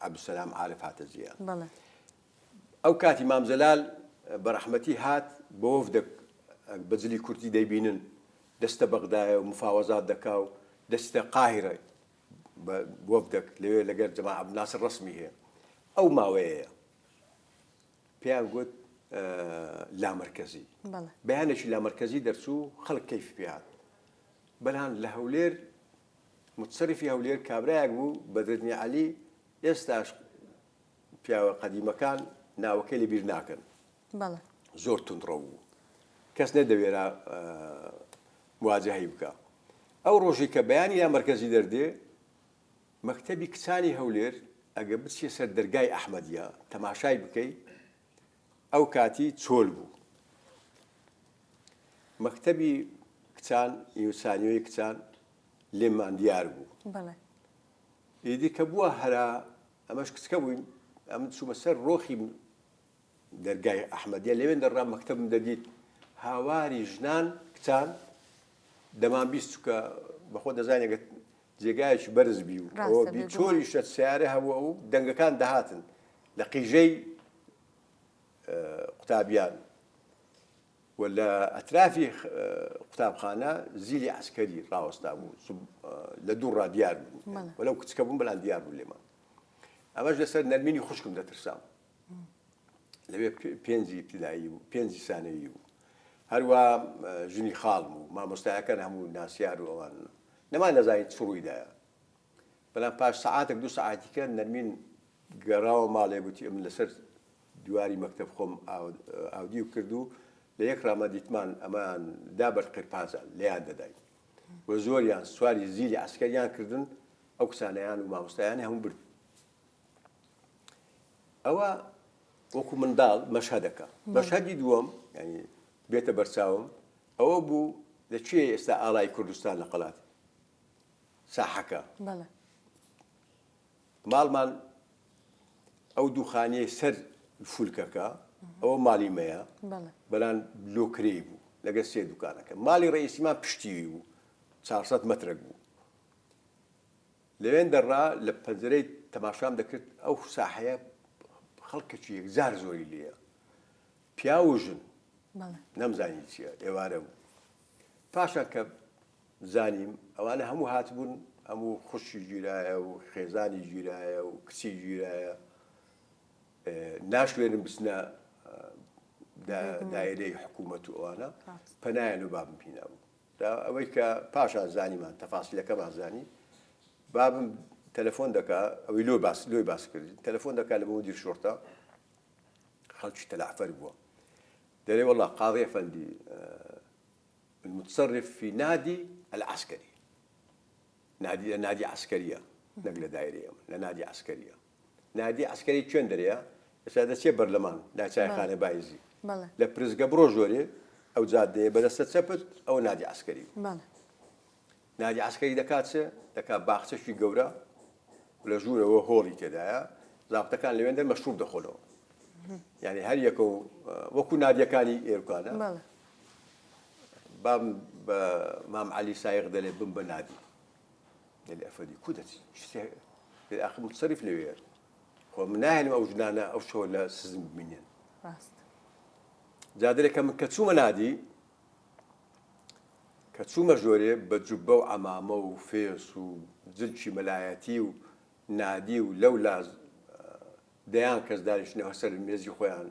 عەبدولسەلام عارف هاتە جێیان بەڵێ ئەو کاتی مام جەلال بەڕەحمەتی هات بۆ وەفدە بەجلی کورتی دەیبینن دەستە بەغدایە و مفاوەزات دەکا و دەستە قاهرە وەفدەک لەوێ لەگەر جەماعە عەبدولناسر ڕەسمی هەیە ئەو ماوەیەیە پێیان گوت لامەرکەزی بەیانێکی لامەرکەزی دەرچوو خەڵک کەیفی پێ هات بەلان لە هەولێر متصەریفی هەولێر کابرایەک بوو بەدرنی عەلی ئێستاش پیاوە قەدیمەکان ناوەکەی لەبیر ناکەن زۆر توندڕە بوو کەس نەدەوێرا مواجهەی بکە ئەو ڕۆژی کە بەیانی لامەرکەزی دەردێ مەکتەبی کچانی هەولێر ئەگە بچیە سەر دەرگای ئەحمەدیە تەماشای بکەی ئەو کاتی چۆل بوو مەکتەبی کچان ئینسانیۆی کچان لێمان دیار بوو ئیدی کە بووە هەرا ئەمەش کچکە بووین ئەم چوومە سەر ڕۆخی دەرگای ئەحمەدیە لەوێن دەڕام مەکتەبم دەدیت هاواری ژنان کچان دەمان بیست چکە بەخۆ دەزانێت جێگایەکی بەرز بی و ئەوە بی چۆری شەت سیارە هەبووە و دەنگەکان دەهاتن لە قیژەی قوتابیان و لە ئەترافی قوتابخانە زیلی عەسکەری ڕاوەستا بوو لە دوو ڕادیار بوو وەلەو کچکە بووم بەڵام دیار بوو لێمان ئەمەش لەسەر نەرمینی خوشکم دەترسام لەوێ پێنجی ابتیدایی بوو پێنجی سانەوی بوو هەروە ژنی خاڵم و مامۆستایەکان هەموو ناسیار و ئەوان نەمان نەزانیت چ ڕوویدایە بەڵام پاش سەعاتێک دوو سەعاتیکە نەرمین گەڕاوە ماڵێ گوتی ئەم لەسەر دیواری مەکتەب خۆم ئاودی و کرد و لە یەک ڕامە دیتمان ئەمان دابەر قرپازان لێیان دەداین وە زۆریان سواری زیلی عەسکەریان کردن ئەو کسانەیان و مامۆستایان هەموو برد ئەوە وەکو منداڵ مەشهەدەکە مەشهەدی دووەم ینی بێتە بەرچاوم ئەوە بوو لەکوێ ئێستا ئاڵای کوردستان لە قەڵات ساحەکە ماڵمان ئەو دووخانەیە سەر فولکەکە ئەوە ماڵی مەیە بەلان لۆکرێی بوو لەگەڵ سێ دوکانەکە ماڵی ڕئیسیمان پشتیوی بوو 400 مەترێک بوو لەوێن دەڕا لە پەنجەرەی تەماشام دەکرد ئەو ساحەیە خەڵکێکی یەکجار زۆری لێیە پیا و ژن نەمزانی چییە ئێوارە بوو پاشان کە زانیم ئەوانە هەموو هاتبوون هەموو خوشی گیرایە و خێزانی گیرایە و کچی گیرایە ناشوێنم بچنە دایرەی حکوومەت و ئەوانە پەنایان و بابم پێ نابوو ئەوەی کە پاشان زانیمان تەفاسیلەکەمان زانی بابم تەلەفۆن دەکا ئەوەی لۆی باس کردی تەلەفۆن دەکا لە مەودیر شۆرتە خەڵکی تەلەعفەر بووە دەرێ وەڵا قاضی ئەفەندی المتصرف في نادي العسكري نادي عسكرية نقل دائرية لنادي عسكرية نادي عسكري چۆن دەرەیە ئێستا دەچێ بەرلەمان لا چایخانە بایزی لە پرزگە بڕۆ ژۆرێ ئەو جادەیە بەدەستە چەپت ئەو نادی عسکەری نادی عسکەری دەکات چێ دەکات باخچەشی گەورە لە ژوورەوە هۆڵی تێدایە زابتەکان لەوێن دەر مەشروب دەخۆنەوە یعنی هەر یەکە و وەکو نادیەکانی ئێرکانە بام بە مام عەلی سایغ دەڵێ بم بە نادی دەڵێ ئەفەدی کو دەچی ئاخر متصەریف لەوێیە خۆ من ناهێنم ئەو ژنانە ئەو شەوە لە سزم ببینێن جا دەرێ کە من کە چوومە نادی کە چوومە ژۆرێ بە جوبە و عەمامە و فێس و جلکی مەلایەتی و نادی و لەو لاز دەیان کەس دانیشتنەوە سەر مێزی خۆیان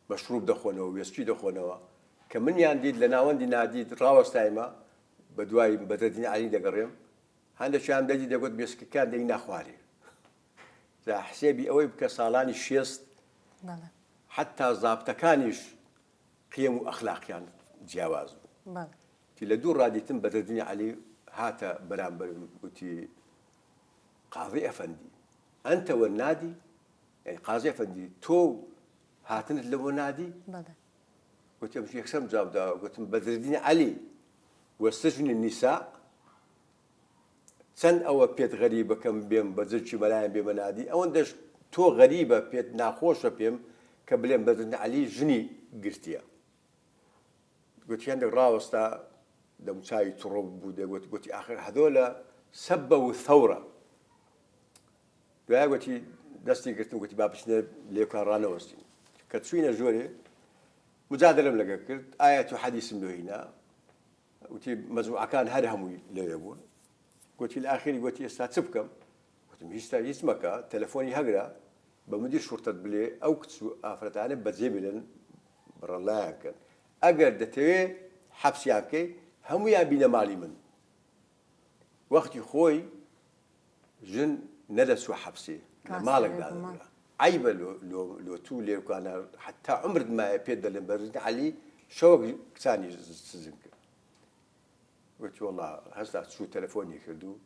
مەشروب دەخۆنەوە وێسکی دەخۆنەوە کە منیان دیت لە ناوەندی نادیت ڕاوەستایمە بە دوای بەدرەدین عەلی دەگەڕێم هەندێکیان دەدی دەگوت بێسکەکان دەی ناخوارێ جا حسێبی ئەوەی بکە ساڵانی 6 حتا زابتەکانیش قیەم و ئەخلاقیان جیاواز بوو تی لە دوو ڕادیتم بەدرەدین عەلی هاتە بەرامبەرم وتی قاضی ئەفەندی ئەنتە والنادي يعني قاضي أفندي تو هاتنت لو نادي قلت له يكسم جاب دا قلت له بدر الدين علي واستجن النساء سن أو بيت غريبة كم بيم بزرش ملايين بيم نادي أو عندش تو غريبة بيت ناخوشة بيم كبلين بدر الدين علي جني قرتيا قلت له عندك راوستا دم شاي ترب وده قلت آخر هذولا سبوا الثورة قلت دەستی گرتم گوتی با بچنە لێکان ڕانەوەستین کە چوینە ژۆرێ مجادلەم لەگە کرد ئاەت و حەدیثم لۆهینا وتی مەجموعەکان هەر هەمووی لەوێ بوون گوتی لە ئاخری گوتی ئێستا چ بکەم گوتم هیچ مەکە تەلەفۆنی هەگرە بە مدیر شورتت بلێ ئەو کچ و ئافرەتانە بەجێ بێنن بڕەڵایان کەن ئەگەر دەتەوێ حەبسیان بکەی هەموویان بینە ماڵی من وەختی خۆی ژن نەدەچووە حەبسێ مالك دانا عيبة لو تو لي كان حتى عمر ما بيد اللي برد علي شو ثاني سزنك قلت والله هسه شو تلفوني كردو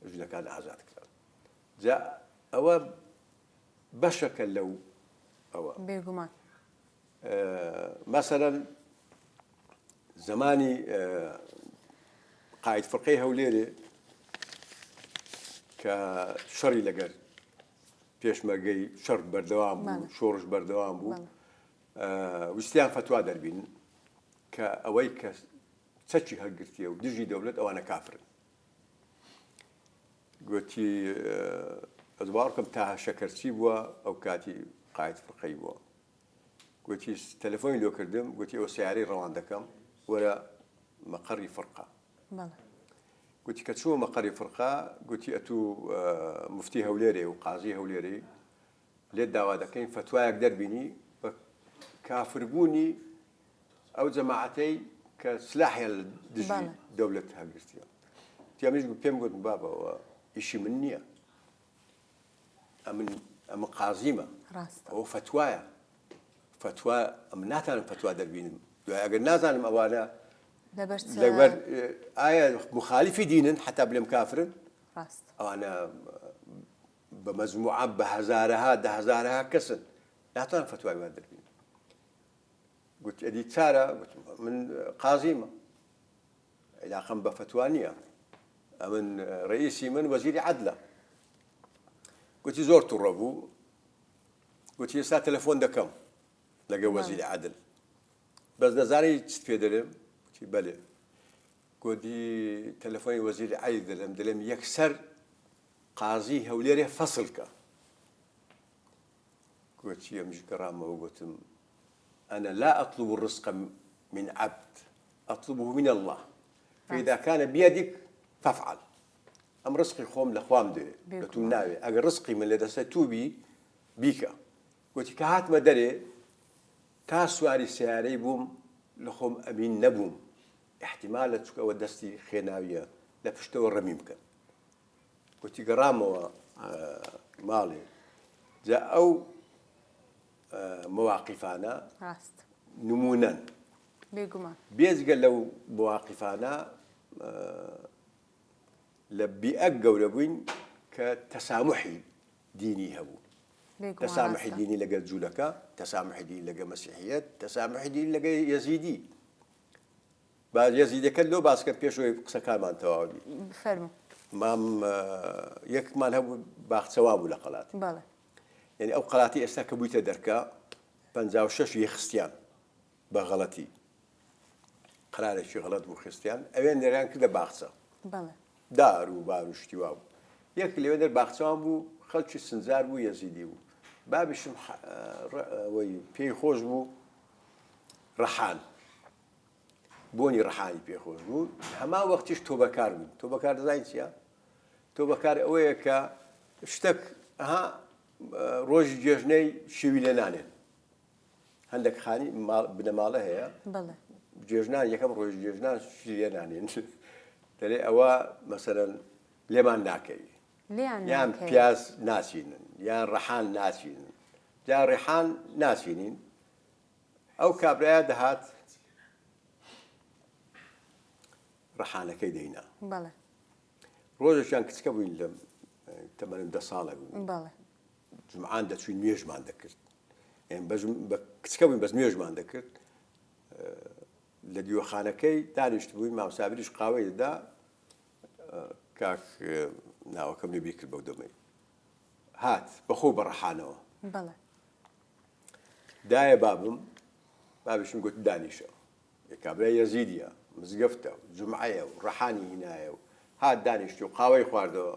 رجلك كان عزات كلام جاء أو بشكل لو أو بيرجمان مثلا زماني قائد فرقيه وليري كشري لقر پێشمەرگەی شەڕ بەردەوام بوو شۆڕش بەردەوام بوو ویستیان فتوا دەربین کە ئەوەی کە چەکی هەرگرتیە و دژی دەوڵەت ئەوانە کافرن گوتی ئەزباڕکەم تا شەکەرچی بووە ئەو کاتی قایت فڕقەی بووە گوتی تەلەفۆنی لۆ کردم گوتی ئەو سیارەی ڕەوان دەکەم وەرە مەقەڕی فڕقە قلت كتشو مقري فرقة قلت أتو مفتي هوليري وقاضي هوليري ليد دعوة كاين فتوى يقدر بيني كافر بوني أو جماعتي كسلاح الدجي دولة هاجرتيا تياميش بيم قلت بابا إشي مني أمن قازمة أو فتوى أمناتنا فتوى دربين أجر نازل أوانا لەبەر ئایا مخالفی دینن حتا بلێم کافرن ئەوانە بە مەجموعە بە هەزارەها دەهەزارەها کەسن ناتوانن فتوای وا دەربین گوت ئەدی چارە من قازیمە علاقەم بە فتوا نییە ئەمن ڕئیسی من وەزیری عەدلە گوتی زۆر تووڕە بوو گوتی ئێستا تەلەفۆن دەکەم لەگەڵ وەزیری عەدل بەس دەزانی چت پێ دەرێم بله قدي تلفوني وزير عيد دلم يكسر قاضي هوليري فصلك قلت يا مش كرامة وقلت أنا لا أطلب الرزق من عبد أطلبه من الله فإذا كان بيدك فافعل أم رزقي خوم لخوام دي قلت ناوي أجر رزقي من اللي دستوبي بيك قلت كهات ما دري تاسواري سياري بوم لخوم أمين نبوم احتمال تسوى دستي خناوية لفشتو الرميمك قلت قرامة مالي جاءوا مواقفنا نمونا بيزقل لو مواقفنا لبي أقول لبين كتسامحي ديني هبو تسامحي ديني لقى الزلكاء تسامحي ديني لقى مسيحيات تسامحي ديني لقى يزيدي بعد يزيدي كله بس كان بيشوي قصة ما انتواودي فرمو مام يك ما له باخت ثواب ولا قلات بله يعني أو قلاتي استكبويت دركا بنزاو شش يخستيان بغلطي قرار شي غلط بو خستيان اوين نران كده باخصه بله دارو بارو شتيواب يك اللي ودر باخصه بو خلچ سنزار بو يزيدي بو بابش وي بي خوش بو رحان بوني رحاني بي خوش بو هما وقتش توبكار بو توبكار زاين سيا توبكار اويكا شتێک ڕۆژی جێژنەی شیوی لێ نانێن هەندێک خانی بنەماڵە هەیە جێژنان یەکەم ڕۆژی جێژنان شی لێ نانێن دەڵێ ئەوە مەسەرەن لێمان ناکەی یان پیاز ناسینن یان ڕەحان ناسینن یا ڕێحان ناسینین ئەو کابرایە دەهات ڕەحانەکەی دەینا ڕۆژێکیان کچکە بووین لەم تەمەەن 10 ساڵە بوو جمعان دەچوین نوێژمان دەکرد بە کچکە بووین بەس نوێژمان دەکرد لە دیوەخانەکەی دانیشت بووین مامۆستابیریش قاوەی دەدا کاک ناوەکەم لێ بیرکرد بەو دەمەی هات بەخۆ بە ڕەحانەوە دایە بابشم گوت دانیشە کابرای یەزیدیە مزگەفتە و جمعەیە و ڕەحانی هینایە و هات دانیشتی و قاوەی خواردەوە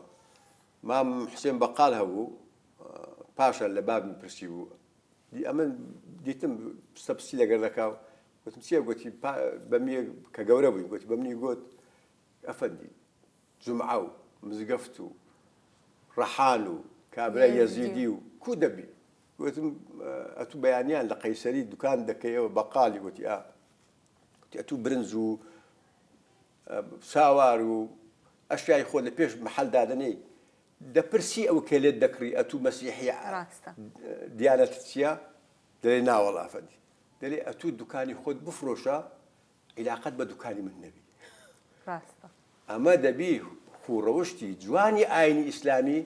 مام حسێن بەقال هەبوو پاشە لە بابم پرسی بوو ئەمە دیتم سەپسی لەگەر دەکاو گوتم چییە گوتی بەمیە کە گەورە بووین گوتی بەمنی گوت ئەفەندی جمعە و مزگەفت و ڕەحان و کابرای یەزیدی و کو دەبی گوتم ئەتوو بەیانیان لە قەیسەری دوکان دەکەیەوە بەقالی گوتی ئەتوو برنج و ساوار و ئەشیای خۆ لە پێش مەحەلدا دەنێی دەپرسی ئەو کە لێت دەکڕی ئەتوو مەسیحی دیانەت چییە دەڵێ ناوەڵا ئەفەندی دەڵێ ئەتوو دوکانی خۆت بفرۆشە عیلاقەت بە دوکانی من نەبی ئەمە دەبی خوڕەوشتی جوانی ئاینی ئیسلامی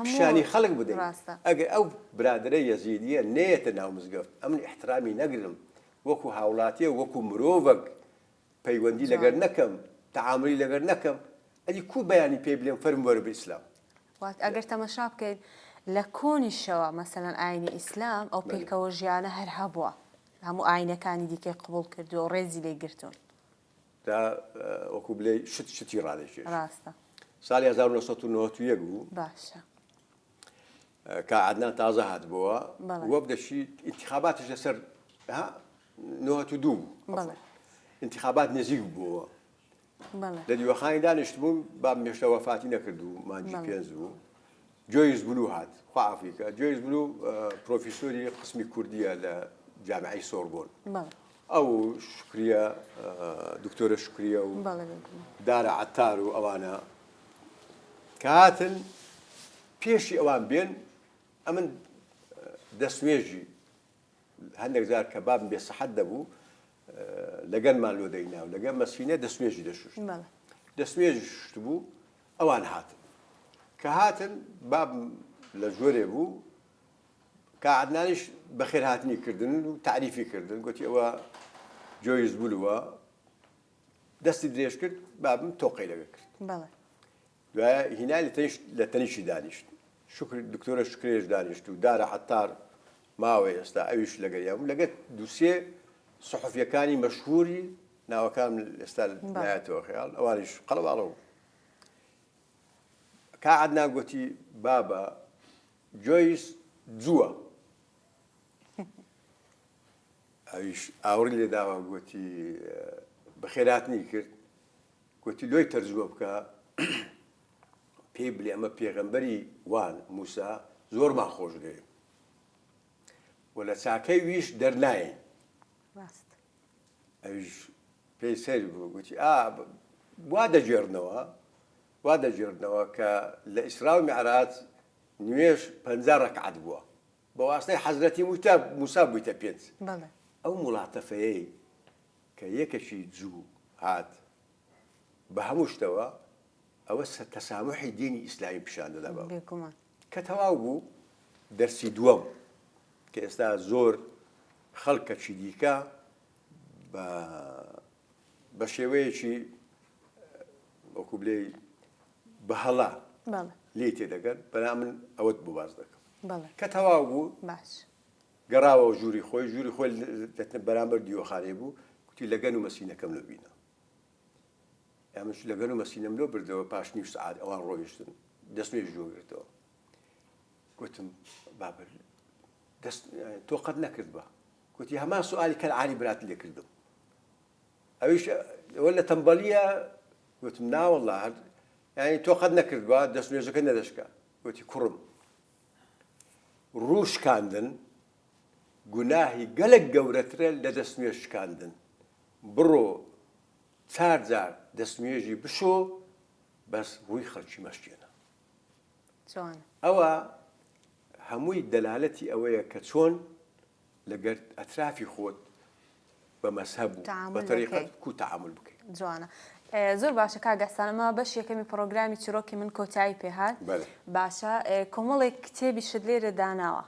پیشانی خەڵک بدەین ئەگەر ئەو برادرە یەزیدیە نەیەتە ناو مزگەفت ئەمن احترامی نەگرم وەکو هاوڵاتیە وەکو مرۆڤک پەیوەندی لەگەر نەکەم تەعاملی لەگەر نەکەم ئەدی کو بەیانی پێ بڵێم فەرم وەرە بە ئیسلام ئەگەر تەمەشا بکەیت لە کۆنیشەوە مەسەلەن ئاینی ئیسلام ئەو پێکەوە ژیانە هەر هەبووە هەموو ئاینەکانی دیکەی قبول کردو و ڕێزی لێ گرتوون دا وەکو بڵێ شتی ڕادێکێش ڕاستە ساڵی 1991 بوو باشە کە عەدنان تازە هاتبووە وە بدەشی ئینتیخاباتش لەسەر 92 بوو ئینتیخابات نزیک بووەوە لە دیوەخانی دانیشت بووم بام مێشتە وەفاتی نەکرد و مانجی پێنج بوو جۆیس بلو هات خوافریکە جۆیس بلو پرۆفیسۆری قسمی کوردیە لە جامعەی سۆربۆن ئەو شکریە دکتۆرە شکریە و دارە عەتار و ئەوانە کە هاتن پێشی ئەوان بێن ئەمن دەستنوێژی هەندێک جار کە بابم بێسەحەت دەبوو لەگەنمان لۆ دەینا و لەگەن مەسینە دەستنوێژی دەشوشت دەستنوێژی شت بوو ئەوان هاتن کە هاتن بابم لە ژۆرێ بوو کە عەدنانیش بەخێرهاتنی کردن و تعریفی کردن گوتی ئەوە جۆیس بولووە دەستی درێژ کرد بابم تۆقەی لەگە کرد دوایە هینای لە تەنیشی دانیشت دکتۆرە شکرێش دانیشت و دارە عەتار ماوە ئێستا ئەویش لەگەریان بوو لەگەر دووسێ سەحوفیەکانی مەشهوری ناوەکان ئێستا نایەتەوە خەیاڵ ئەوانیش قەڵەباڵە بوو کا عەدنان گوتی بابە جۆیس جووە ئەویش ئاوری لێ داوە گوتی بەخێرهاتنی کرد گوتی لۆی تەرجمە بکە پێی بڵێ ئەمە پێغەمبەری وان موسا زۆرمان خۆش دێ و لە چاکەی ویش دەرنایێن ئەویش پێی سەری بوو گوتی وا دەجێڕنەوە کە لە ئیسرا و میعراج نوێژ 50 ڕەکعەت بووە بە واستەی حەزرەتی موسا بوویتە 5 ئەو مڵاتەفەیەی کە یەکەشی جوو هات بە هەموو شتەوە ئەوە تەسامحی دینی ئیسلامی پیشان دەدا کە تەواو بوو دەرسی دووەم کە ئێستا زۆر خەڵکەکی دیکە بە شێوەیەکی وەکو بڵێ بە هەڵا لێ تێدەگەن بەنا من ئەوەت بۆ باز دەکەم کە تەواو بوو گەڕاوە ژووری خۆی بەرامبەر دیوەخانەی بوو گوتی لەگەن و مەسینەکەم لە بینە ئەمەش لەگەن و مەسینەم لۆ بردەوە پاش نیو سەعات ئەوان ڕۆیشتن دەستنوێژ جۆگرتەوە گوتم بابر تۆ قەت نەکرد بە گوتی هەمان سوالی کەنعانی برات لێ کردم ئەویش ئەوە لە تەمبەڵیە گوتم ناوەڵڵا یعنی تۆ قەت نەکرد بە دەستنوێژەکە نەدەشکا وتی کوڕم ڕووشکاندن گوناهی گەلێک گەورەترە لە دەستنوێ شکاندن بڕۆ 4 جار دەستنوێژی بشۆ بەس ڕووی خەڵکی مەشکێنە ئەوە هەمووی دەلالەتی ئەوەیە کە چۆن لەگەر ئەترافی خۆت بە مەسهەب و بە تەریقەت و تەعامل بکەیت. جوانە. زۆر باشە کاگەستانەمە بەش یەکەمی پرۆگرامی چیرۆکی من کۆتایی پێهات باشە کۆمەڵێک کتێبی شت لێرە داناوە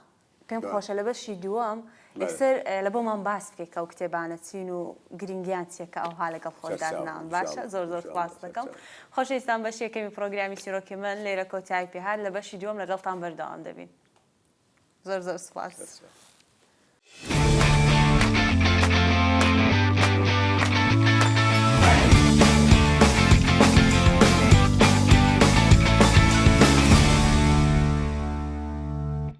پێم خۆشە لە بەشی دووەم لەسەر لە بۆمان باس بکەیت کە ئەو کتێبانە چین و گرنگیان چیەکە ئەوها لەگەڵ خۆداناون باشە زۆر زۆر سپاس دەکەم خۆشەویستان بەش یەکەمی پرۆگرامی چیرۆکی من لێرە کۆتایی پێهات لە بەشی دووەم لەگەڵتان بەردەوام دەبین زۆر زۆر سپاس.